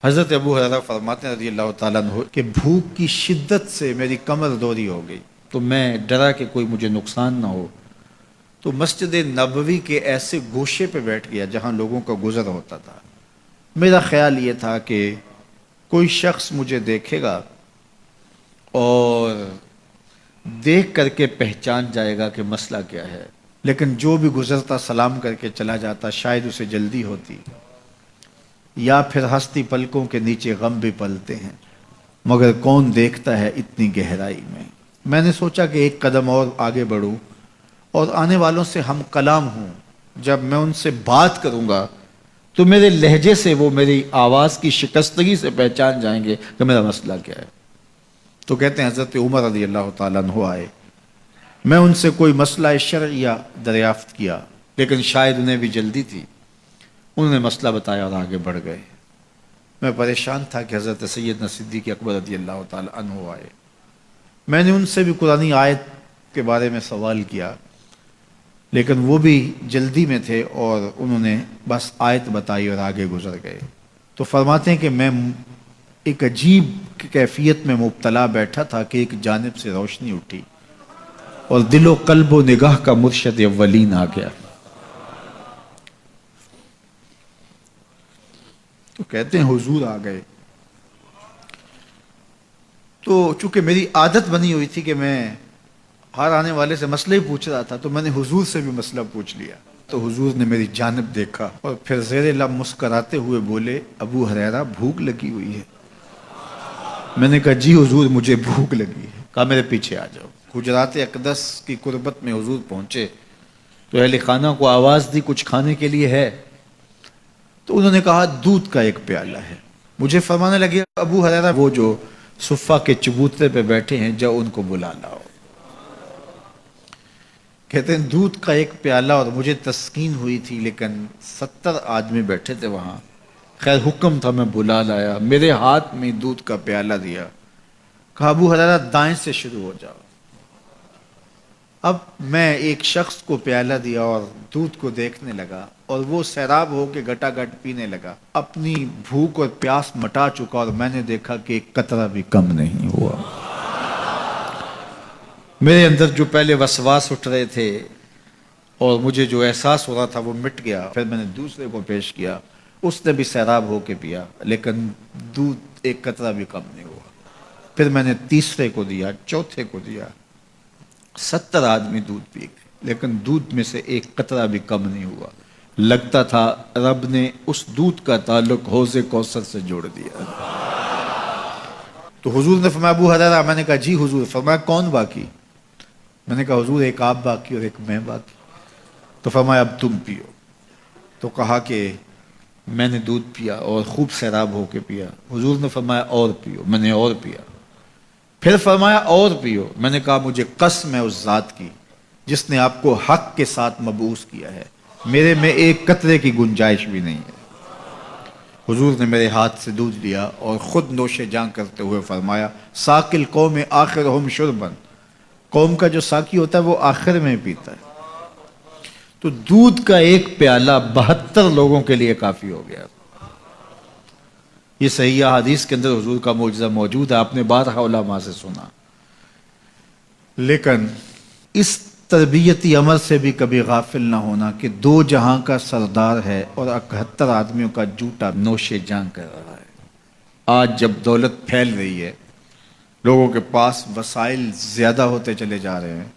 حضرت ابو ہریرہ فرماتے ہیں رضی اللہ تعالیٰ عنہ کہ بھوک کی شدت سے میری کمر دوری ہو گئی، تو میں ڈرا کہ کوئی مجھے نقصان نہ ہو، تو مسجد نبوی کے ایسے گوشے پہ بیٹھ گیا جہاں لوگوں کا گزر ہوتا تھا۔ میرا خیال یہ تھا کہ کوئی شخص مجھے دیکھے گا اور دیکھ کر کے پہچان جائے گا کہ مسئلہ کیا ہے، لیکن جو بھی گزرتا سلام کر کے چلا جاتا، شاید اسے جلدی ہوتی، یا پھر ہستی پلکوں کے نیچے غم بھی پلتے ہیں، مگر کون دیکھتا ہے اتنی گہرائی میں۔ میں نے سوچا کہ ایک قدم اور آگے بڑھوں اور آنے والوں سے ہم کلام ہوں، جب میں ان سے بات کروں گا تو میرے لہجے سے وہ میری آواز کی شکستگی سے پہچان جائیں گے کہ میرا مسئلہ کیا ہے۔ تو کہتے ہیں حضرت عمر رضی اللہ تعالیٰ عنہ آئے، میں ان سے کوئی مسئلہ شرعیہ دریافت کیا، لیکن شاید انہیں بھی جلدی تھی، انہوں نے مسئلہ بتایا اور آگے بڑھ گئے۔ میں پریشان تھا کہ حضرت سیدنا صدیق اکبر رضی اللہ تعالیٰ عنہ آئے، میں نے ان سے بھی قرآنی آیت کے بارے میں سوال کیا، لیکن وہ بھی جلدی میں تھے اور انہوں نے بس آیت بتائی اور آگے گزر گئے۔ تو فرماتے ہیں کہ میں ایک عجیب کیفیت میں مبتلا بیٹھا تھا کہ ایک جانب سے روشنی اٹھی اور دل و قلب و نگاہ کا مرشد اولین آ گیا۔ تو کہتے ہیں حضور آ گئے، تو چونکہ میری عادت بنی ہوئی تھی کہ میں ہر آنے والے سے مسئلہ ہی پوچھ رہا تھا، تو میں نے حضور سے بھی مسئلہ پوچھ لیا۔ تو حضور نے میری جانب دیکھا اور پھر زیر لب مسکراتے ہوئے بولے، ابو ہریرہ بھوک لگی ہوئی ہے؟ میں نے کہا جی حضور مجھے بھوک لگی ہے۔ کہا میرے پیچھے آ جاؤ۔ حجرات اقدس کی قربت میں حضور پہنچے تو اہل خانہ کو آواز دی کچھ کھانے کے لیے ہے؟ تو انہوں نے کہا دودھ کا ایک پیالہ ہے۔ مجھے فرمانے لگے ابو ہریرہ وہ جو صفہ کے چبوترے پہ بیٹھے ہیں جاؤ ان کو بلا لاؤ۔ کہتے ہیں دودھ کا ایک پیالہ، اور مجھے تسکین ہوئی تھی لیکن 70 آدمی بیٹھے تھے وہاں۔ خیر حکم تھا، میں بلا لایا، میرے ہاتھ میں دودھ کا پیالہ دیا، کہا ابو ہریرہ دائیں سے شروع ہو جاؤ۔ اب میں ایک شخص کو پیالہ دیا اور دودھ کو دیکھنے لگا، اور وہ سیراب ہو کے گٹا گٹ پینے لگا، اپنی بھوک اور پیاس مٹا چکا، اور میں نے دیکھا کہ ایک قطرہ بھی کم نہیں ہوا۔ میرے اندر جو پہلے وسواس اٹھ رہے تھے اور مجھے جو احساس ہو رہا تھا وہ مٹ گیا۔ پھر میں نے دوسرے کو پیش کیا، اس نے بھی سیراب ہو کے پیا، لیکن دودھ ایک قطرہ بھی کم نہیں ہوا۔ پھر میں نے تیسرے کو دیا، چوتھے کو دیا، 70 آدمی دودھ پی گئے، لیکن دودھ میں سے ایک قطرہ بھی کم نہیں ہوا۔ لگتا تھا رب نے اس دودھ کا تعلق حوض کوثر سے جوڑ دیا۔ تو حضور نے فرمایا ابو ہریرہ، میں نے کہا جی حضور۔ فرمایا کون باقی؟ میں نے کہا حضور ایک آپ باقی اور ایک میں باقی۔ تو فرمایا اب تم پیو۔ تو کہا کہ میں نے دودھ پیا اور خوب سیراب ہو کے پیا۔ حضور نے فرمایا اور پیو، میں نے اور پیا۔ پھر فرمایا اور پیو۔ میں نے کہا مجھے قسم ہے اس ذات کی جس نے آپ کو حق کے ساتھ مبعوث کیا ہے، میرے میں ایک قطرے کی گنجائش بھی نہیں ہے۔ حضور نے میرے ہاتھ سے دودھ لیا اور خود نوش جاں کرتے ہوئے فرمایا ساقی القوم آخرہم شربا، قوم کا جو ساقی ہوتا ہے وہ آخر میں پیتا ہے۔ تو دودھ کا ایک پیالہ 72 لوگوں کے لیے کافی ہو گیا۔ یہ صحیح حدیث کے اندر حضور کا معجزہ موجود ہے، آپ نے بارہا علماء سے سنا۔ لیکن اس تربیتی عمل سے بھی کبھی غافل نہ ہونا کہ 2 جہاں کا سردار ہے اور 71 آدمیوں کا جوٹا نوش جاں کر رہا ہے۔ آج جب دولت پھیل رہی ہے، لوگوں کے پاس وسائل زیادہ ہوتے چلے جا رہے ہیں،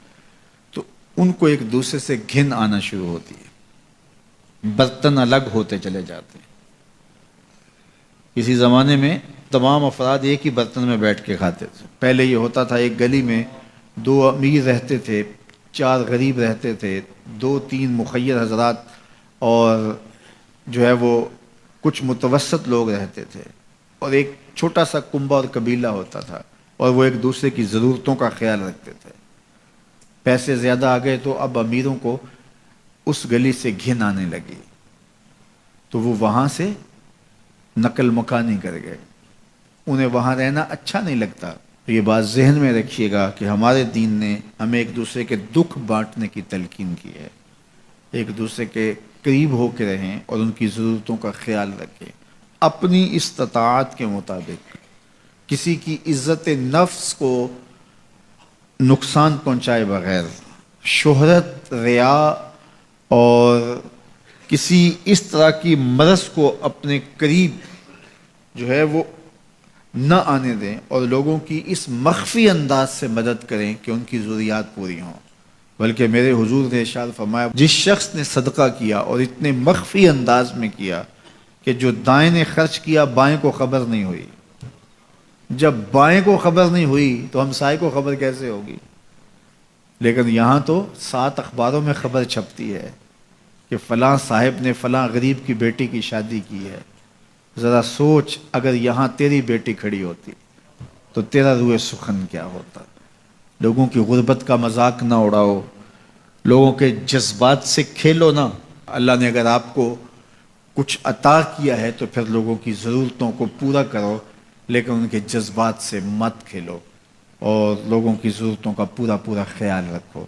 تو ان کو ایک دوسرے سے گھن آنا شروع ہوتی ہے، برتن الگ ہوتے چلے جاتے ہیں۔ کسی زمانے میں تمام افراد ایک ہی برتن میں بیٹھ کے کھاتے تھے۔ پہلے یہ ہوتا تھا ایک گلی میں 2 امیر رہتے تھے، 4 غریب رہتے تھے، 2-3 مخیر حضرات اور جو ہے وہ کچھ متوسط لوگ رہتے تھے، اور ایک چھوٹا سا کنبہ اور قبیلہ ہوتا تھا، اور وہ ایک دوسرے کی ضرورتوں کا خیال رکھتے تھے۔ پیسے زیادہ آ گئے تو اب امیروں کو اس گلی سے گھن آنے لگی، تو وہ وہاں سے نقل مکانی کر گئے، انہیں وہاں رہنا اچھا نہیں لگتا۔ یہ بات ذہن میں رکھیے گا کہ ہمارے دین نے ہمیں ایک دوسرے کے دکھ بانٹنے کی تلقین کی ہے، ایک دوسرے کے قریب ہو کے رہیں اور ان کی ضرورتوں کا خیال رکھیں۔ اپنی استطاعت کے مطابق کسی کی عزت نفس کو نقصان پہنچائے بغیر، شہرت، ریا اور کسی اس طرح کی مرض کو اپنے قریب جو ہے وہ نہ آنے دیں، اور لوگوں کی اس مخفی انداز سے مدد کریں کہ ان کی ضروریات پوری ہوں۔ بلکہ میرے حضور نے ارشاد فرمایا، جس شخص نے صدقہ کیا اور اتنے مخفی انداز میں کیا کہ جو دائیں نے خرچ کیا بائیں کو خبر نہیں ہوئی، جب بائیں کو خبر نہیں ہوئی تو ہمسائے کو خبر کیسے ہوگی؟ لیکن یہاں تو 7 اخباروں میں خبر چھپتی ہے کہ فلاں صاحب نے فلاں غریب کی بیٹی کی شادی کی ہے۔ ذرا سوچ، اگر یہاں تیری بیٹی کھڑی ہوتی تو تیرا روح سخن کیا ہوتا؟ لوگوں کی غربت کا مذاق نہ اڑاؤ، لوگوں کے جذبات سے کھیلو نہ۔ اللہ نے اگر آپ کو کچھ عطا کیا ہے تو پھر لوگوں کی ضرورتوں کو پورا کرو، لیکن ان کے جذبات سے مت کھیلو اور لوگوں کی ضرورتوں کا پورا خیال رکھو۔